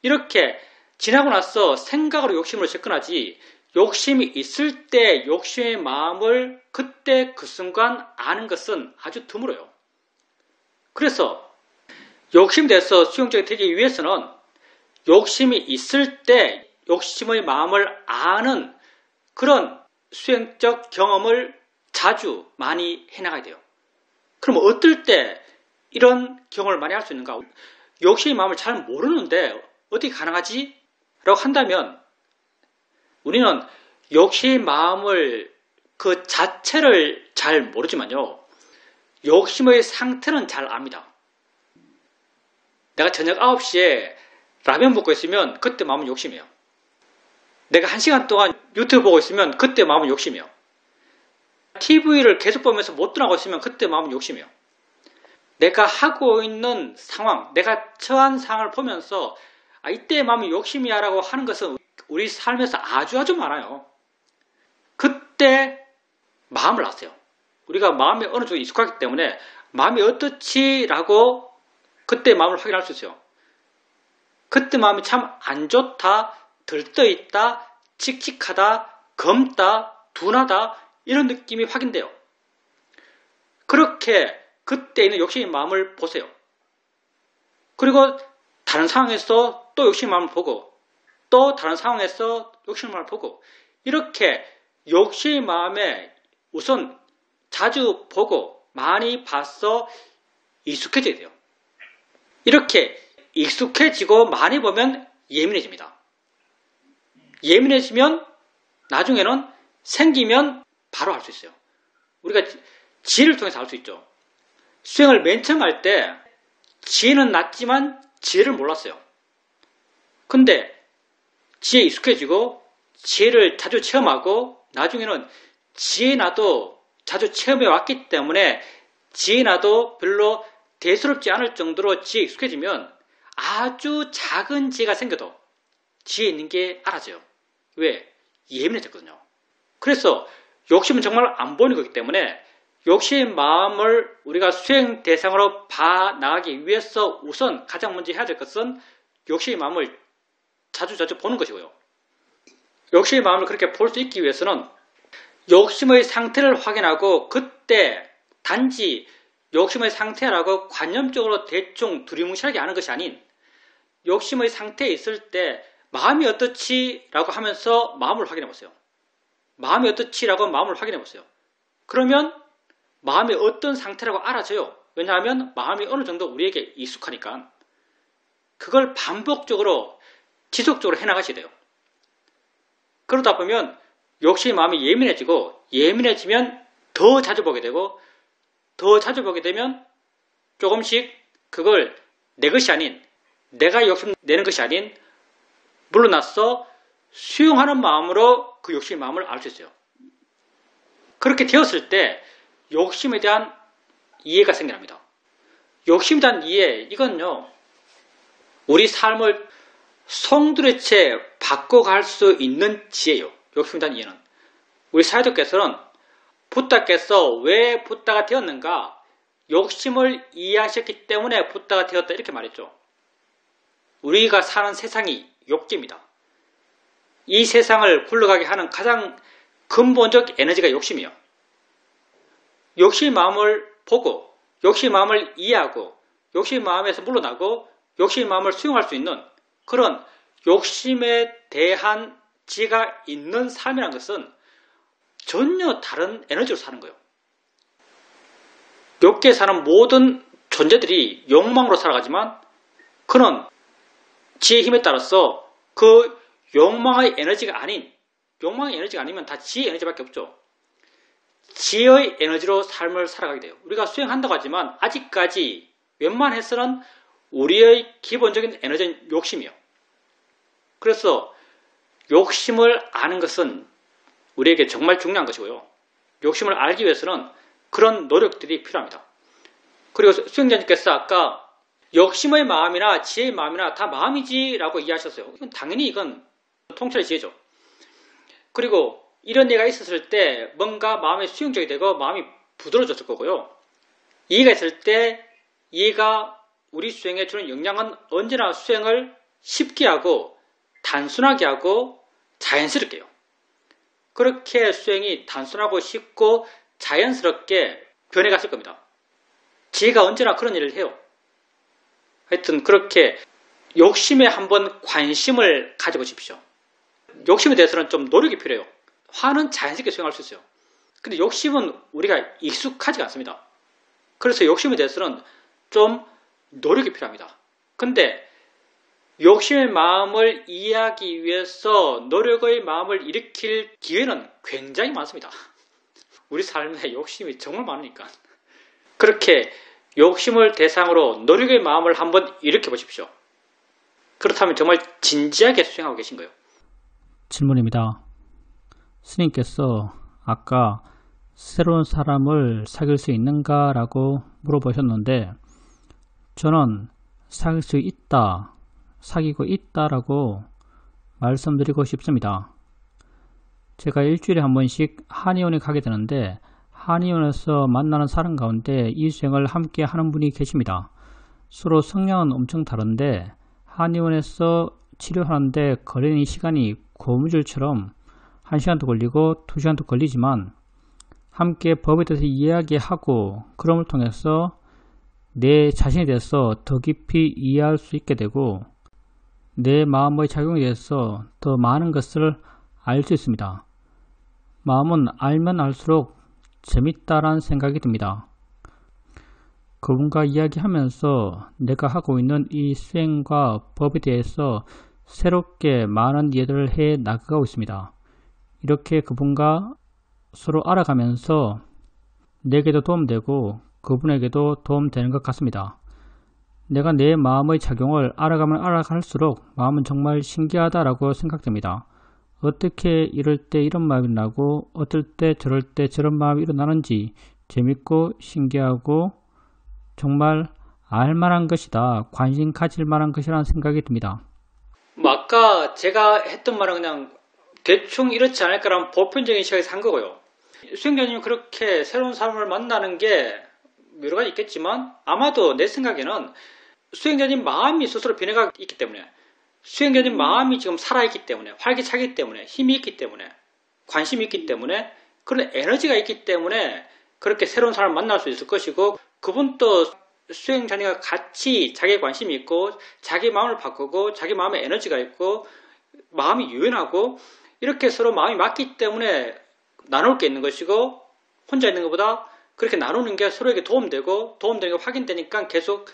이렇게 지나고 나서 생각으로 욕심을 접근하지, 욕심이 있을 때 욕심의 마음을 그때 그 순간 아는 것은 아주 드물어요. 그래서 욕심에 대해서 수용적이 되기 위해서는 욕심이 있을 때 욕심의 마음을 아는 그런 수행적 경험을 자주 많이 해나가야 돼요. 그럼 어떨 때 이런 경험을 많이 할 수 있는가? 욕심의 마음을 잘 모르는데 어떻게 가능하지? 라고 한다면 우리는 욕심의 마음을 그 자체를 잘 모르지만요. 욕심의 상태는 잘 압니다. 내가 저녁 9시에 라면 먹고 있으면 그때 마음은 욕심이에요. 내가 1시간 동안 유튜브 보고 있으면 그때 마음은 욕심이에요. TV를 계속 보면서 못 떠나고 있으면 그때 마음은 욕심이에요. 내가 하고 있는 상황, 내가 처한 상황을 보면서 이때 마음이 욕심이야 라고 하는 것은 우리 삶에서 아주 많아요. 그때 마음을 아세요. 우리가 마음이 어느 정도 익숙하기 때문에 마음이 어떻지 라고 그때 마음을 확인할 수 있어요. 그때 마음이 참 안 좋다, 들떠있다, 칙칙하다, 검다, 둔하다 이런 느낌이 확인돼요. 그렇게 그때 있는 욕심의 마음을 보세요. 그리고 다른 상황에서 또 욕심의 마음을 보고 또 다른 상황에서 욕심의 마음을 보고 이렇게 욕심의 마음에 우선 자주 보고 많이 봐서 익숙해져야 돼요. 이렇게 익숙해지고 많이 보면 예민해집니다. 예민해지면 나중에는 생기면 바로 알 수 있어요. 우리가 지혜를 통해서 알 수 있죠. 수행을 맨 처음 할 때 지혜는 났지만 지혜를 몰랐어요. 근데 지혜에 익숙해지고 지혜를 자주 체험하고 나중에는 지혜 나도 자주 체험해 왔기 때문에 지혜 나도 별로 대수롭지 않을 정도로 지혜에 익숙해지면 아주 작은 지혜가 생겨도 지혜 있는 게 알아져요. 왜? 예민해졌거든요. 그래서 욕심은 정말 안 보이는 거기 때문에 욕심의 마음을 우리가 수행 대상으로 봐나가기 위해서 우선 가장 먼저 해야 될 것은 욕심의 마음을 자주 보는 것이고요. 욕심의 마음을 그렇게 볼 수 있기 위해서는 욕심의 상태를 확인하고 그때 단지 욕심의 상태라고 관념적으로 대충 두리뭉실하게 하는 것이 아닌 욕심의 상태에 있을 때 마음이 어떻지? 라고 하면서 마음을 확인해 보세요. 마음이 어떻지? 라고 마음을 확인해 보세요. 그러면 마음이 어떤 상태라고 알아져요. 왜냐하면 마음이 어느 정도 우리에게 익숙하니까. 그걸 반복적으로 지속적으로 해나가셔야 돼요. 그러다 보면 욕심의 마음이 예민해지고 예민해지면 더 자주 보게 되고 더 자주 보게 되면 조금씩 그걸 내 것이 아닌 내가 욕심 내는 것이 아닌 물러나서 수용하는 마음으로 그 욕심의 마음을 알 수 있어요. 그렇게 되었을 때 욕심에 대한 이해가 생겨납니다. 욕심에 대한 이해, 이건요, 우리 삶을 송두리째 바꿔갈 수 있는 지혜예요. 욕심에 대한 이해는. 우리 사회자께서는 붓다께서 왜 붓다가 되었는가? 욕심을 이해하셨기 때문에 붓다가 되었다 이렇게 말했죠. 우리가 사는 세상이 욕계입니다. 이 세상을 굴러가게 하는 가장 근본적 에너지가 욕심이에요. 욕심의 마음을 보고 욕심의 마음을 이해하고 욕심의 마음에서 물러나고 욕심의 마음을 수용할 수 있는 그런 욕심에 대한 지혜가 있는 삶이라는 것은 전혀 다른 에너지로 사는 거예요. 욕계에 사는 모든 존재들이 욕망으로 살아가지만 그는 지혜의 힘에 따라서 그 욕망의 에너지가 아니면 다 지혜의 에너지밖에 없죠. 지혜의 에너지로 삶을 살아가게 돼요. 우리가 수행한다고 하지만 아직까지 웬만해서는 우리의 기본적인 에너지는 욕심이에요. 그래서 욕심을 아는 것은 우리에게 정말 중요한 것이고요. 욕심을 알기 위해서는 그런 노력들이 필요합니다. 그리고 수행자님께서 아까 욕심의 마음이나 지혜의 마음이나 다 마음이지 라고 이해하셨어요. 당연히 이건 통찰의 지혜죠. 그리고 이런 얘가 있었을 때 뭔가 마음이 수용적이 되고 마음이 부드러워졌을 거고요. 이해가 있을 때 이해가 우리 수행에 주는 영향은 언제나 수행을 쉽게 하고 단순하게 하고 자연스럽게 해요. 그렇게 수행이 단순하고 쉽고 자연스럽게 변해갔을 겁니다. 지혜가 언제나 그런 일을 해요. 하여튼 그렇게 욕심에 한번 관심을 가져보십시오. 욕심에 대해서는 좀 노력이 필요해요. 화는 자연스럽게 수행할 수 있어요. 근데 욕심은 우리가 익숙하지 않습니다. 그래서 욕심에 대해서는 좀 노력이 필요합니다. 근데 욕심의 마음을 이해하기 위해서 노력의 마음을 일으킬 기회는 굉장히 많습니다. 우리 삶에 욕심이 정말 많으니까. 그렇게 욕심을 대상으로 노력의 마음을 한번 일으켜 보십시오. 그렇다면 정말 진지하게 수행하고 계신 거예요. 질문입니다. 스님께서 아까 새로운 사람을 사귈 수 있는가 라고 물어보셨는데 저는 사귈 수 있다, 사귀고 있다라고 말씀드리고 싶습니다. 제가 일주일에 한 번씩 한의원에 가게 되는데 한의원에서 만나는 사람 가운데 이 수행을 함께 하는 분이 계십니다. 서로 성향은 엄청 다른데 한의원에서 치료하는데 걸리는 시간이 고무줄처럼 1시간도 걸리고 2시간도 걸리지만 함께 법에 대해서 이야기하고 그럼을 통해서 내 자신에 대해서 더 깊이 이해할 수 있게 되고 내 마음의 작용에 대해서 더 많은 것을 알 수 있습니다. 마음은 알면 알수록 재밌다라는 생각이 듭니다. 그분과 이야기하면서 내가 하고 있는 이 수행과 법에 대해서 새롭게 많은 이해를 해 나가고 있습니다. 이렇게 그분과 서로 알아가면서 내게도 도움되고 그분에게도 도움되는 것 같습니다. 내가 내 마음의 작용을 알아가면 알아갈수록 마음은 정말 신기하다라고 생각됩니다. 어떻게 이럴 때 이런 마음이 나고 어떨 때 저럴 때 저런 마음이 일어나는지 재밌고 신기하고 정말 알만한 것이다. 관심 가질 만한 것이라는 생각이 듭니다. 아까 제가 했던 말은 그냥 대충 이렇지 않을까라는 보편적인 시각에서 한 거고요. 수행자님이 그렇게 새로운 사람을 만나는 게 여러 가지 있겠지만 아마도 내 생각에는 수행자님 마음이 스스로 변해가고 있기 때문에 수행자님 마음이 지금 살아있기 때문에 활기차기 때문에 힘이 있기 때문에 관심이 있기 때문에 그런 에너지가 있기 때문에 그렇게 새로운 사람을 만날 수 있을 것이고 그분도 수행자님과 같이 자기의 관심이 있고 자기 마음을 바꾸고 자기 마음에 에너지가 있고 마음이 유연하고 이렇게 서로 마음이 맞기 때문에 나눌 게 있는 것이고 혼자 있는 것보다 그렇게 나누는 게 서로에게 도움되고 도움되는 게 확인되니까 계속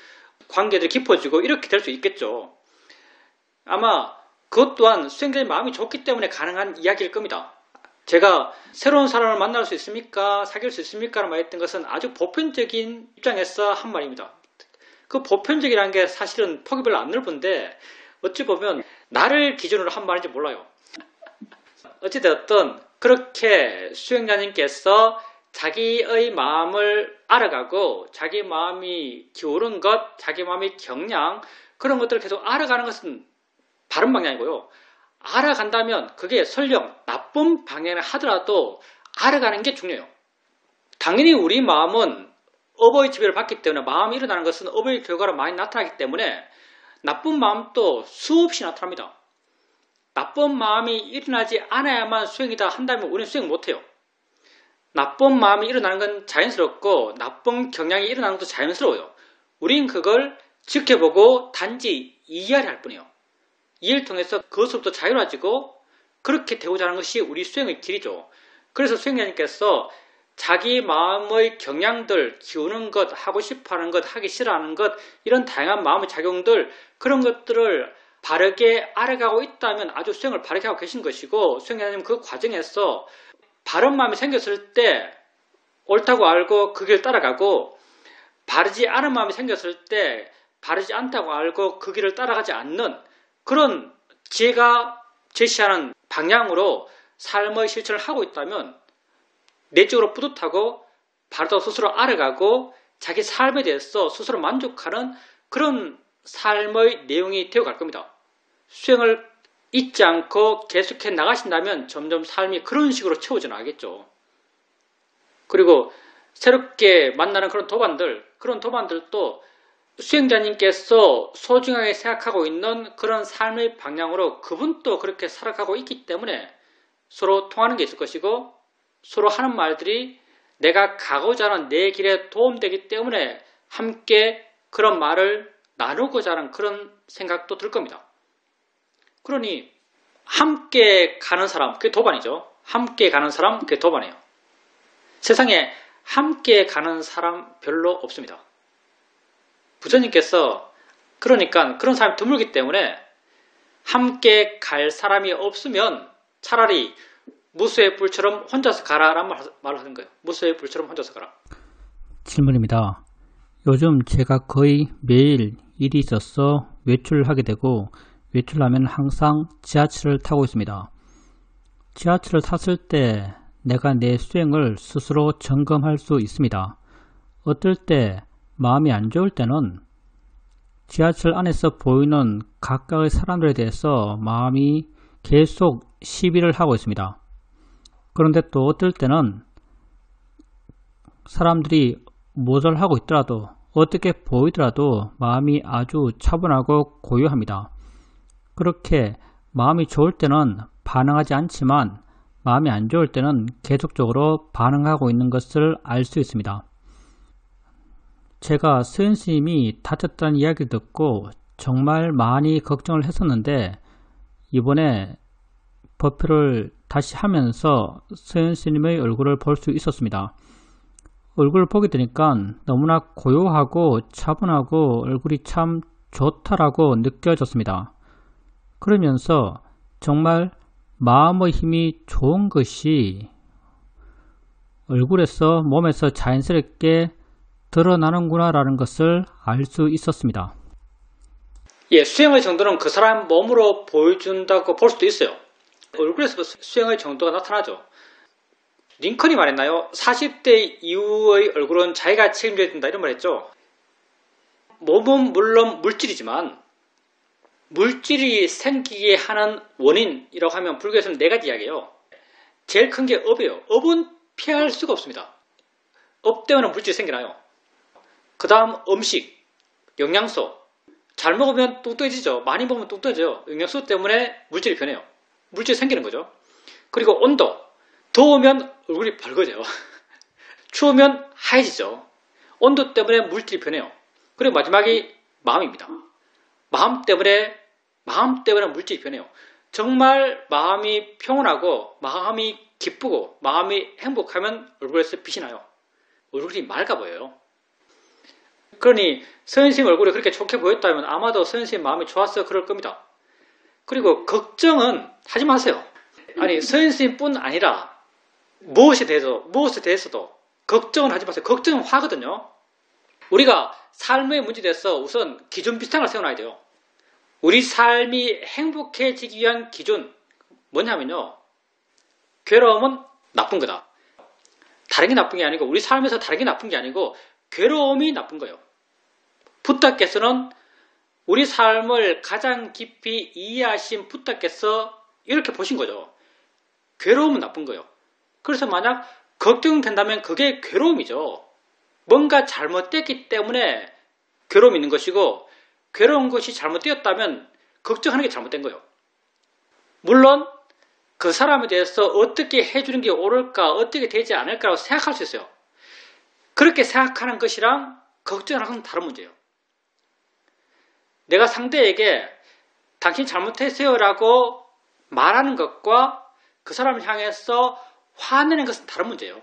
관계들이 깊어지고 이렇게 될 수 있겠죠. 아마 그것 또한 수행자의 마음이 좋기 때문에 가능한 이야기일 겁니다. 제가 새로운 사람을 만날 수 있습니까? 사귈 수 있습니까? 라고 말했던 것은 아주 보편적인 입장에서 한 말입니다. 그 보편적이라는 게 사실은 폭이 별로 안 넓은데 어찌 보면 나를 기준으로 한 말인지 몰라요. 어찌되었든 그렇게 수행자님께서 자기의 마음을 알아가고 자기 마음이 기울은 것, 자기 마음의 경량 그런 것들을 계속 알아가는 것은 바른 방향이고요. 알아간다면 그게 설령 나쁜 방향을 하더라도 알아가는 게 중요해요. 당연히 우리 마음은 업의 지배를 받기 때문에 마음이 일어나는 것은 업의 결과로 많이 나타나기 때문에 나쁜 마음도 수없이 나타납니다. 나쁜 마음이 일어나지 않아야만 수행이다 한다면 우리는 수행 못해요. 나쁜 마음이 일어나는 건 자연스럽고 나쁜 경향이 일어나는 것도 자연스러워요. 우린 그걸 지켜보고 단지 이해하려 할 뿐이에요. 이해를 통해서 그것으로부터 자유로워지고 그렇게 되고자 하는 것이 우리 수행의 길이죠. 그래서 수행자님께서 자기 마음의 경향들, 기우는 것, 하고 싶어하는 것, 하기 싫어하는 것 이런 다양한 마음의 작용들 그런 것들을 바르게 알아가고 있다면 아주 수행을 바르게 하고 계신 것이고 수행자님 그 과정에서 바른 마음이 생겼을 때 옳다고 알고 그 길을 따라가고 바르지 않은 마음이 생겼을 때 바르지 않다고 알고 그 길을 따라가지 않는 그런 지혜가 제시하는 방향으로 삶의 실천을 하고 있다면 내적으로 뿌듯하고 바르다고 스스로 알아가고 자기 삶에 대해서 스스로 만족하는 그런 삶의 내용이 되어갈 겁니다. 수행을 잊지 않고 계속해 나가신다면 점점 삶이 그런 식으로 채워져 나가겠죠. 그리고 새롭게 만나는 그런 도반들도 수행자님께서 소중하게 생각하고 있는 그런 삶의 방향으로 그분도 그렇게 살아가고 있기 때문에 서로 통하는 게 있을 것이고 서로 하는 말들이 내가 가고자 하는 내 길에 도움되기 때문에 함께 그런 말을 나누고자 하는 그런 생각도 들 겁니다. 그러니 함께 가는 사람, 그게 도반이죠. 함께 가는 사람, 그게 도반이에요. 세상에 함께 가는 사람 별로 없습니다. 부처님께서 그러니까 그런 사람이 드물기 때문에 함께 갈 사람이 없으면 차라리 무수의 불처럼 혼자서 가라라는 말을 하는 거예요. 무수의 불처럼 혼자서 가라. 질문입니다. 요즘 제가 거의 매일 일이 있어서 외출하게 되고 외출하면 항상 지하철을 타고 있습니다. 지하철을 탔을 때 내가 내 수행을 스스로 점검할 수 있습니다. 어떨 때 마음이 안 좋을 때는 지하철 안에서 보이는 각각의 사람들에 대해서 마음이 계속 시비를 하고 있습니다. 그런데 또 어떨 때는 사람들이 무엇을 하고 있더라도 어떻게 보이더라도 마음이 아주 차분하고 고요합니다. 그렇게 마음이 좋을 때는 반응하지 않지만 마음이 안 좋을 때는 계속적으로 반응하고 있는 것을 알 수 있습니다. 제가 서현 스님이 다쳤다는 이야기를 듣고 정말 많이 걱정을 했었는데 이번에 법회를 다시 하면서 서현 스님의 얼굴을 볼 수 있었습니다. 얼굴을 보게 되니까 너무나 고요하고 차분하고 얼굴이 참 좋다라고 느껴졌습니다. 그러면서 정말 마음의 힘이 좋은 것이 얼굴에서 몸에서 자연스럽게 드러나는구나 라는 것을 알 수 있었습니다. 예, 수행의 정도는 그 사람 몸으로 보여준다고 볼 수도 있어요. 얼굴에서 수행의 정도가 나타나죠. 링컨이 말했나요? 40대 이후의 얼굴은 자기가 책임져야 된다 이런 말 했죠. 몸은 물론 물질이지만 물질이 생기게 하는 원인이라고 하면 불교에서는 4가지 이야기예요. 제일 큰 게 업이에요. 업은 피할 수가 없습니다. 업 때문에 물질이 생겨나요. 그 다음 음식, 영양소. 잘 먹으면 뚱뚱해지죠. 많이 먹으면 뚱뚱해져요. 영양소 때문에 물질이 변해요. 물질이 생기는 거죠. 그리고 온도. 더우면 얼굴이 벌거져요. 추우면 하얘지죠. 온도 때문에 물질이 변해요. 그리고 마지막이 마음입니다. 마음 때문에 물질이 변해요. 정말 마음이 평온하고 마음이 기쁘고 마음이 행복하면 얼굴에서 빛이 나요. 얼굴이 맑아 보여요. 그러니 서현스님 얼굴이 그렇게 좋게 보였다면 아마도 서현스님 마음이 좋았어 그럴 겁니다. 그리고 걱정은 하지 마세요. 아니 서현스님뿐 아니라 무엇에 대해서도 걱정은 하지 마세요. 걱정은 화거든요. 우리가 삶의 문제에 대해서 우선 기준 비슷한 걸 세워놔야 돼요. 우리 삶이 행복해지기 위한 기준 뭐냐면요. 괴로움은 나쁜 거다. 다른 게 나쁜 게 아니고 우리 삶에서 다른 게 나쁜 게 아니고 괴로움이 나쁜 거예요. 부타께서는 우리 삶을 가장 깊이 이해하신 부타께서 이렇게 보신 거죠. 괴로움은 나쁜 거예요. 그래서 만약 걱정된다면 그게 괴로움이죠. 뭔가 잘못됐기 때문에 괴로움이 있는 것이고 괴로운 것이 잘못되었다면 걱정하는 게 잘못된 거예요. 물론 그 사람에 대해서 어떻게 해주는 게 옳을까 어떻게 되지 않을까라고 생각할 수 있어요. 그렇게 생각하는 것이랑 걱정하는 것은 다른 문제예요. 내가 상대에게 당신 잘못했어요 라고 말하는 것과 그 사람을 향해서 화내는 것은 다른 문제예요.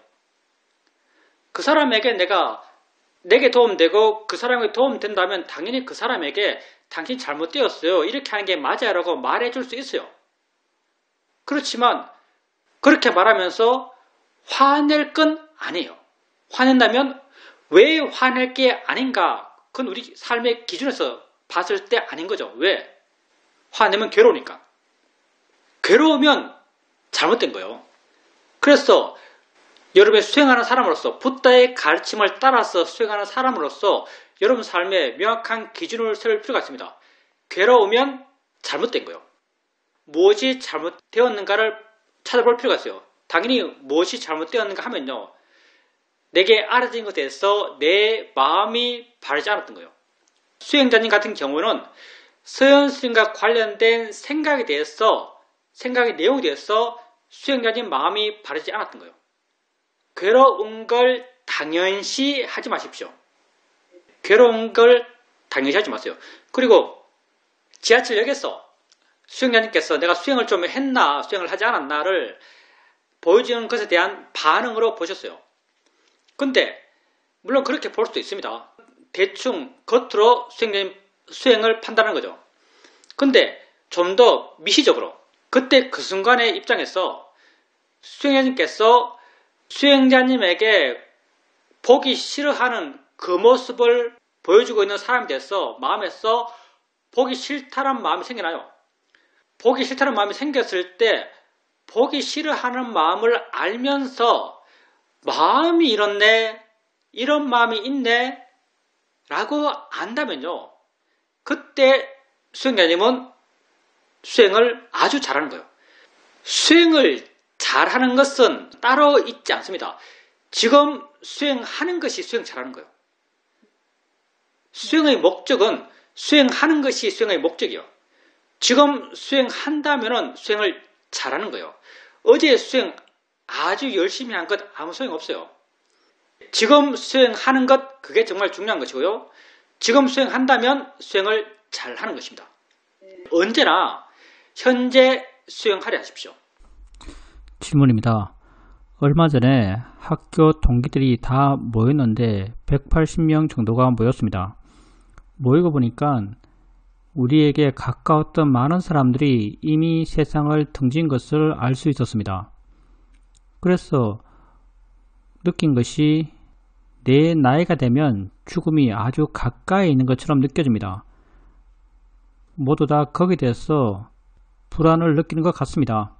그 사람에게 내게 도움되고 그 사람에게 도움된다면 당연히 그 사람에게 당신 잘못되었어요. 이렇게 하는 게 맞아요 라고 말해줄 수 있어요. 그렇지만 그렇게 말하면서 화낼 건 아니에요. 화낸다면 왜 화낼 게 아닌가? 그건 우리 삶의 기준에서 봤을 때 아닌 거죠. 왜? 화내면 괴로우니까. 괴로우면 잘못된 거예요. 그래서 여러분의 수행하는 사람으로서 부다의 가르침을 따라서 수행하는 사람으로서 여러분 삶에 명확한 기준을 세울 필요가 있습니다. 괴로우면 잘못된 거예요. 무엇이 잘못되었는가를 찾아볼 필요가 있어요. 당연히 무엇이 잘못되었는가 하면요. 내게 알아진 것에 대해서 내 마음이 바르지 않았던 거예요. 수행자님 같은 경우는 서현 스님과 관련된 생각의 내용에 대해서 수행자님 마음이 바르지 않았던 거예요. 괴로운 걸 당연시 하지 마십시오. 괴로운 걸 당연시 하지 마세요. 그리고 지하철역에서 수행자님께서 내가 수행을 좀 했나, 수행을 하지 않았나를 보여주는 것에 대한 반응으로 보셨어요. 근데 물론 그렇게 볼 수도 있습니다. 대충 겉으로 수행을 판단하는 거죠. 근데 좀 더 미시적으로 그때 그 순간의 입장에서 수행자님께서 수행자님에게 보기 싫어하는 그 모습을 보여주고 있는 사람이 돼서 마음에서 보기 싫다는 마음이 생겨나요. 보기 싫다는 마음이 생겼을 때 보기 싫어하는 마음을 알면서 마음이 이렇네, 이런 마음이 있네 라고 안다면요. 그때 수행자님은 수행을 아주 잘하는 거예요. 수행을 잘하는 것은 따로 있지 않습니다. 지금 수행하는 것이 수행 잘하는 거예요. 수행의 목적은 수행하는 것이 수행의 목적이요. 지금 수행한다면 수행을 잘하는 거예요. 어제 수행 아주 열심히 한 것 아무 소용없어요. 지금 수행하는 것 그게 정말 중요한 것이고요. 지금 수행한다면 수행을 잘하는 것입니다. 언제나 현재 수행하려 하십시오. 질문입니다. 얼마 전에 학교 동기들이 다 모였는데 180명 정도가 모였습니다. 모이고 보니까 우리에게 가까웠던 많은 사람들이 이미 세상을 등진 것을 알 수 있었습니다. 그래서 느낀 것이 내 나이가 되면 죽음이 아주 가까이 있는 것처럼 느껴집니다. 모두 다 거기에 대해서 불안을 느끼는 것 같습니다.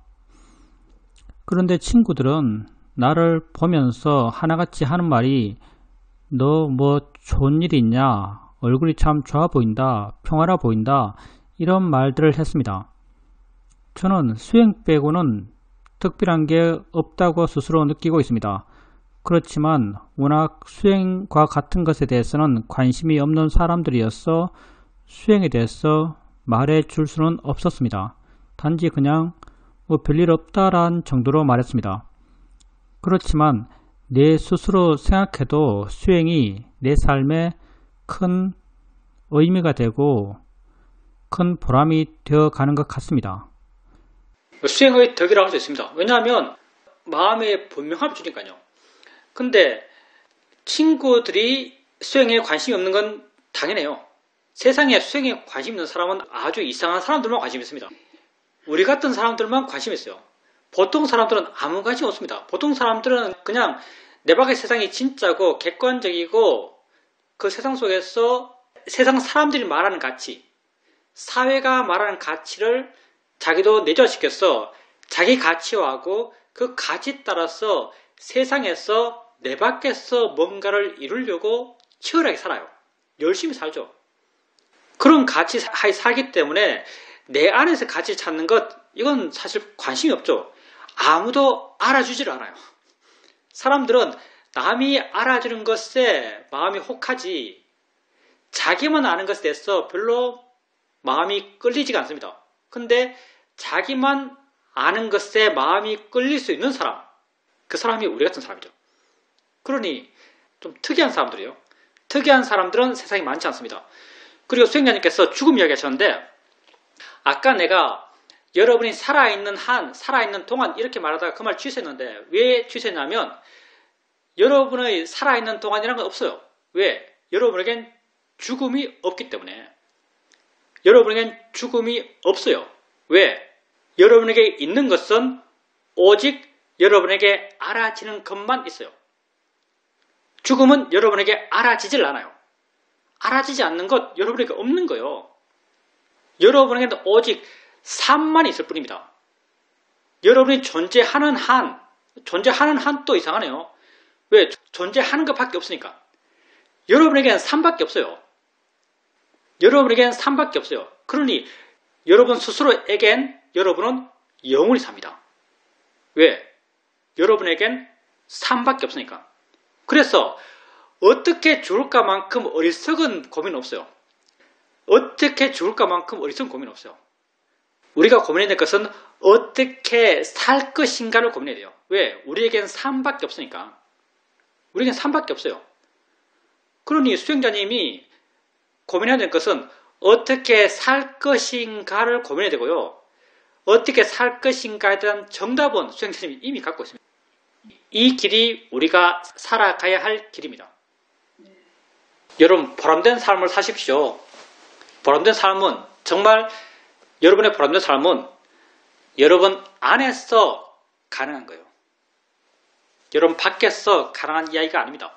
그런데 친구들은 나를 보면서 하나같이 하는 말이 너 뭐 좋은 일 있냐? 얼굴이 참 좋아 보인다. 평화로워 보인다. 이런 말들을 했습니다. 저는 수행 빼고는 특별한 게 없다고 스스로 느끼고 있습니다. 그렇지만 워낙 수행과 같은 것에 대해서는 관심이 없는 사람들이어서 수행에 대해서 말해 줄 수는 없었습니다. 단지 그냥 뭐 별일 없다란 정도로 말했습니다. 그렇지만 내 스스로 생각해도 수행이 내 삶에 큰 의미가 되고 큰 보람이 되어가는 것 같습니다. 수행의 덕이라고 할 수 있습니다. 왜냐하면 마음에 분명함을 주니까요. 근데 친구들이 수행에 관심이 없는 건 당연해요. 세상에 수행에 관심 있는 사람은 아주 이상한 사람들만 관심 있습니다. 우리 같은 사람들만 관심 있어요. 보통 사람들은 아무 관심 없습니다. 보통 사람들은 그냥 내 밖의 세상이 진짜고 객관적이고 그 세상 속에서 세상 사람들이 말하는 가치, 사회가 말하는 가치를 자기도 내재화시켜서 자기 가치화하고 그 가치에 따라서 세상에서 내 밖에서 뭔가를 이루려고 치열하게 살아요. 열심히 살죠. 그런 가치 하에 살기 때문에 내 안에서 가치를 찾는 것, 이건 사실 관심이 없죠. 아무도 알아주질 않아요. 사람들은 남이 알아주는 것에 마음이 혹하지 자기만 아는 것에 대해서 별로 마음이 끌리지가 않습니다. 근데 자기만 아는 것에 마음이 끌릴 수 있는 사람, 그 사람이 우리 같은 사람이죠. 그러니 좀 특이한 사람들이에요. 특이한 사람들은 세상에 많지 않습니다. 그리고 수행자님께서 죽음 이야기 하셨는데 아까 내가 여러분이 살아있는 동안 이렇게 말하다가 그 말 취소했는데 왜 취소했냐면 여러분의 살아있는 동안이라는 건 없어요. 왜? 여러분에겐 죽음이 없기 때문에. 여러분에겐 죽음이 없어요. 왜? 여러분에게 있는 것은 오직 여러분에게 알아지는 것만 있어요. 죽음은 여러분에게 알아지질 않아요. 알아지지 않는 것 여러분에게 없는 거예요. 여러분에게는 오직 삶만 있을 뿐입니다. 여러분이 존재하는 한도 이상하네요. 왜? 존재하는 것밖에 없으니까. 여러분에게는 삶밖에 없어요. 여러분에게는 삶밖에 없어요. 그러니 여러분 스스로에겐 여러분은 영원히 삽니다. 왜? 여러분에겐 삶밖에 없으니까. 그래서 어떻게 죽을까만큼 어리석은 고민 없어요. 어떻게 죽을까만큼 어리석은 고민 없어요. 우리가 고민해야 될 것은 어떻게 살 것인가를 고민해야 돼요. 왜? 우리에겐 삶밖에 없으니까. 우리에겐 삶밖에 없어요. 그러니 수행자님이 고민해야 될 것은 어떻게 살 것인가를 고민해야 되고요. 어떻게 살 것인가에 대한 정답은 수행자님이 이미 갖고 있습니다. 이 길이 우리가 살아가야 할 길입니다. 여러분, 보람된 삶을 사십시오. 보람된 삶은 정말 여러분의 보람된 삶은 여러분 안에서 가능한 거예요. 여러분 밖에서 가능한 이야기가 아닙니다.